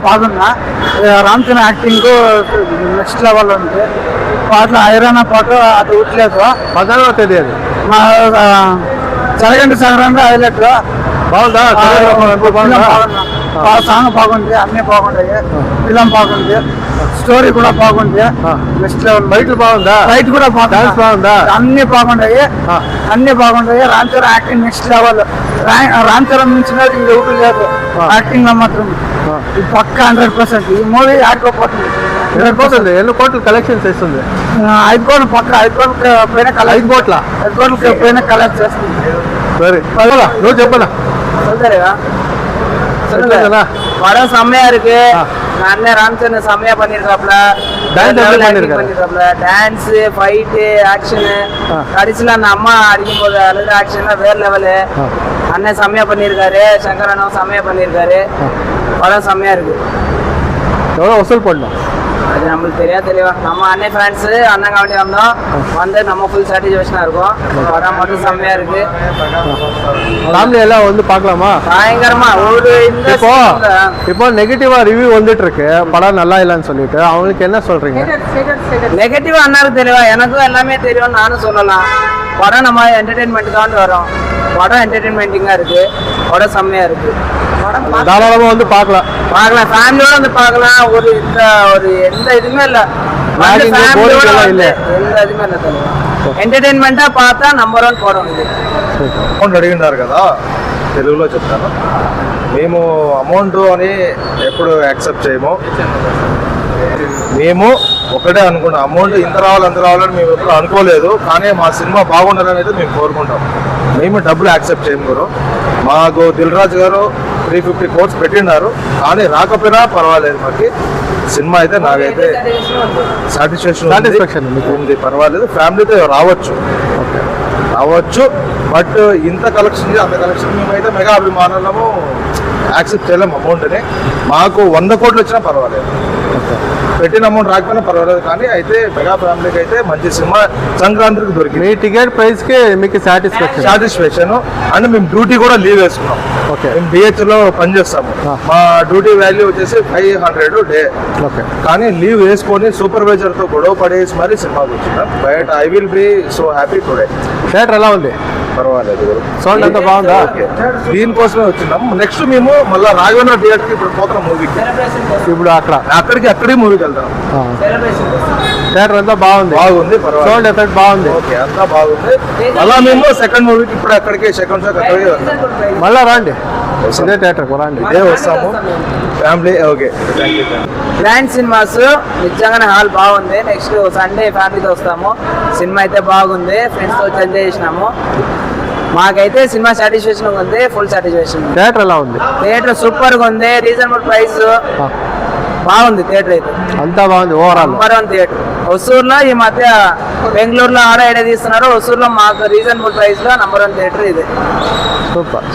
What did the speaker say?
బాగున్నా Ram Charan acting next level ఉంది. పాటలు ఐరన్ పాట అది ఉట్లేదు పదాలు తెలియదు. మా చరగంటి సంక్రాంతి హైలైట్ బాగుందా? సాంగ్ బాగుంది, అన్ని బాగుంటాయి. ఫిలం బాగుంది, స్టోరీ కూడా బాగుంది. Next level. బయట బాగుందా? బయట కూడా బాగుందా? అన్ని బాగుంటాయి, అన్ని బాగుంటాయి. Ram Charan acting next level. Ram Charan మించినది ఇంకొకటి లేదు యాక్టింగ్ లో మాత్రం. పక్క 100%. ఈ మూవీ ఆడుకోపోతుంది. 100%. ఎన్ని కోట్లు కలెక్షన్స్ చేస్తుంది? 5 కోట్లు పక్క. 5 కోట్ల పైన కలెక్ట్. 5 కోట్ల 5 కోట్ల పైన కలెక్ట్ చేస్తుంది. சரி నువ్వు చెప్పనా? படம் செம்மையா இருக்கு. அண்ணன் ராம்சரண் செம்மையா பண்ணிருக்காப்ல. டான்ஸ், ஃபைட்டு, ஆக்ஷனு, கடைசியில அந்த அம்மா அடிக்கும் போது அழுது ஆக்ஷன்லாம் வேற லெவலு. அண்ணன் செம்மையா பண்ணிருக்காரு, சங்கர் அண்ணாவும் செம்மையா பண்ணிருக்காரு. படம் செம்மையா இருக்கு. எவ்வளோ வசூல் பண்ணலாம்? அது நம்மளுக்கு தெளிவா நம்ம அண்ணன் ஃபேன்ஸ் அண்ணன் காண்டி வந்தோம். வந்து நம்ம ஃபுல் சாட்டிஸ்ஃபேக்ஷனா இருக்கும். படம் மட்டும் செம்மையா இருக்கு. ஃபேமிலி எல்லாம் வந்து பார்க்கலாமா? பயங்கரமா ஒரு இப்போ நெகட்டிவா ரிவ்யூ வந்துட்டு இருக்கு, படம் நல்லா இல்லைன்னு சொல்லிட்டு. அவங்களுக்கு என்ன சொல்றீங்க? நெகட்டிவா அண்ணாருக்கு தெரியவா, எனக்கும் எல்லாமே தெரியும். நானும் சொல்லலாம். படம் நம்ம என்டர்டெயின்மெண்ட் தான் வரும். படம் என்டர்டெயின்மெண்டிங்கா இருக்கு. படம் செம்மையா இருக்கு. தாராளமா வந்து பார்க்கலாம். ஃபேமிலியோட வந்து பார்க்கலாம். ஒரு எந்த இதுவுமே இல்ல. எந்த இதுவுமே இல்ல. ఎంటర్టైన్మెంట్ పాత నంబర్ 1 పడం ఇది. అమౌంట్ అడిగినారు కదా, తెలుగులో చెప్తాను. మేము అమౌంట్ అని ఎప్పుడు యాక్సెప్ట్ చేయము. మేము ఒకటే అనుకున్నాం, అమౌంట్ ఇంత రావాలి అంత రావాలని మేము ఎప్పుడు అనుకోలేదు. కానీ మా సినిమా బాగుండాలని అయితే మేము కోరుకుంటాం. మేము డబ్బులు యాక్సెప్ట్ చేయము గురు. మాకు దిల్ రాజు గారు 350 కోట్స్ పెట్టినారు, కానీ రాకపోయినా పర్వాలేదు. మాకు సినిమా అయితే నాకైతే సాటిస్ఫాక్షన్ ఉంది. పర్వాలేదు, ఫ్యామిలీతో రావచ్చు. బట్ ఇంత కలెక్షన్ అంత కలెక్షన్ మేమైతే మెగా అభిమానులము యాక్సెప్ట్ చేయలేము అమౌంట్ని. మాకు 100 కోట్లు వచ్చినా పర్వాలేదు, పెట్టిన అమౌంట్ రాకపోయినా పర్వాలేదు. కానీ అయితే మెగా ఫ్యామిలీకి అయితే మంచి సినిమా సంక్రాంతికి దొరికింది. మీ టికెట్ ప్రైస్ కి మీకు సాటిస్ఫాక్షన్. అండ్ మేము డ్యూటీ కూడా లీవ్ వేసుకున్నాం. మేము BH లో పనిచేస్తాము. మా డ్యూటీ వాల్యూ వచ్చేసి 500 డే. కానీ లీవ్ వేసుకొని సూపర్వైజర్ తో గొడవ పడేసి మరి సినిమాకి వచ్చినాం. But I will be so happy today. Theatre ఎలా ఉంది? పర్వాలేదు, సౌండ్ అంతా బాగుందా? దీనికోసమే వచ్చినాం. నెక్స్ట్ మేము మళ్ళీ రాఘవేంద్ర థియేటర్ కి ఇప్పుడు పోతున్నాం మూవీకి. ఇప్పుడు అక్కడే మూవీకి వెళ్తాం. థియేటర్ అంతా బాగుంది. సౌండ్ ఎఫెక్ట్ బాగుంది. ఓకే, అంతా బాగుంది. అలా మేము సెకండ్ మూవీకి ఇప్పుడు అక్కడికి సెకండ్ షోకి అక్కడికి వెళ్తాం. మళ్ళా రండి, ఇదే థియేటర్ రండి, ఇదే వస్తాము ఫ్యామిలీ. ఓకే, గ్రాండ్ సినిమాస్ నిజంగానే హాల్ బాగుంది. నెక్స్ట్ సండే ఫ్యామిలీతో వస్తాము. సినిమా అయితే బాగుంది, ఫ్రెండ్స్ తో ఎంజాయ్ చేసినాము. మాకైతే సినిమా సాటిస్ఫాక్షన్ ఉంది, ఫుల్ సాటిస్ఫాక్షన్. థియేటర్ ఎలా ఉంది? థియేటర్ సూపర్ గా ఉంది, రీజనబుల్ ప్రైస్ బాగుంది. థియేటర్ అయితే అంతా బాగుంది. Overall number 1 theatre. హొసూరులో ఈ మధ్య బెంగళూరులో ఆడ తీస్తున్నారు. హొసూరులో మాకు రీజనబుల్ ప్రైస్ లో నంబర్ 1 థియేటర్ ఇది. సూపర్.